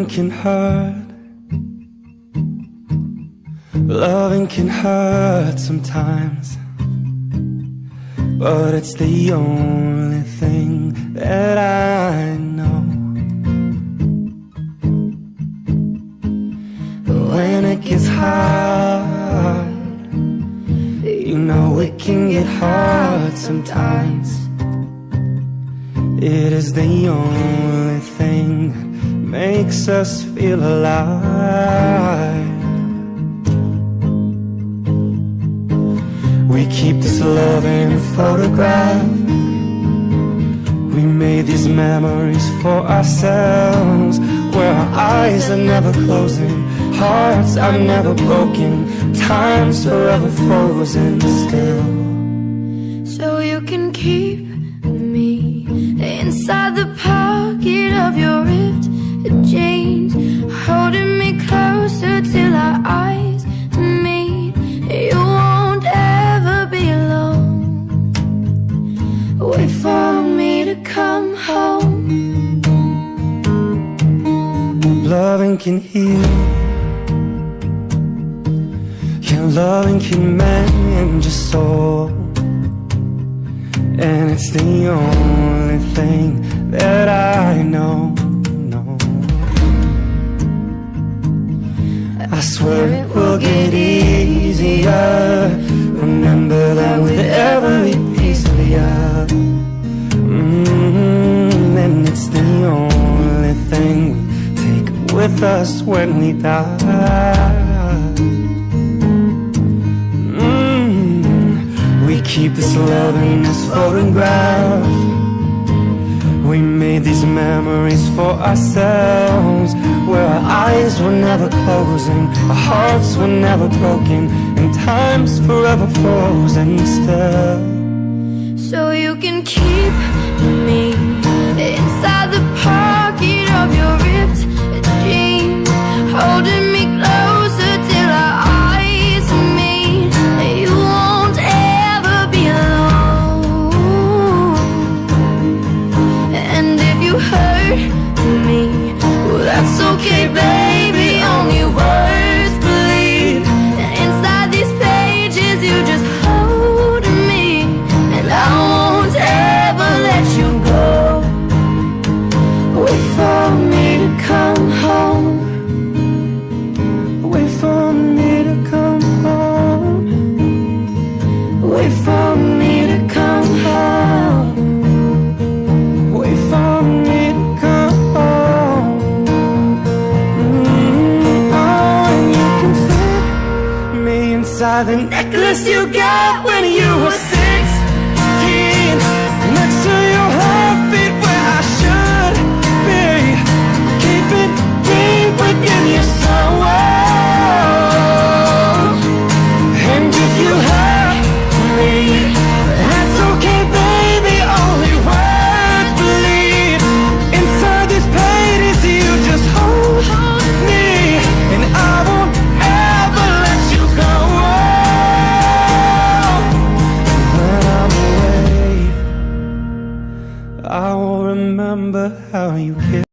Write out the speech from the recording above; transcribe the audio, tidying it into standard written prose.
Loving can hurt. Loving can hurt sometimes, but it's the only thing that I know. When it gets hard, you know it can get hard sometimes. It is the only thing that makes us feel alive. We keep this love in a photograph. We made these memories for ourselves, where our eyes are never closing, hearts are never broken, time's forever frozen still. So you can keep me inside the pocket of your ripped jeans, holding me closer till our eyes meet. You won't ever be alone. Wait for me to come home. Loving can heal. Yeah, loving can mend your soul, and it's the only thing that I know. I swear it will get easier. Remember that with every piece of you. And it's the only thing we take with us when we die. We keep this love in this photograph. We made these memories for ourselves, where our eyes were never closing, our hearts were never broken, and time's forever frozen still. So you can keep me inside the pocket of your ripped jeans, holding me closer till our eyes meet. You won't ever be alone. And if you hurt me, well, that's okay, baby, only words bleed. And inside these pages you just hold me, and I won't ever let you go. Wait for me to come home. Wait for me to come home. Wait for me to come home. Wait for me to come home. Oh, and you can fit me inside the necklace you got when you were 16, next to your heartbeat where I should be. Keep it deep within your soul. And if you hurt me, that's okay, baby, only words bleed. Inside these pages you just hold me, and I won't ever let you go. When I'm away, I will remember how you kissed.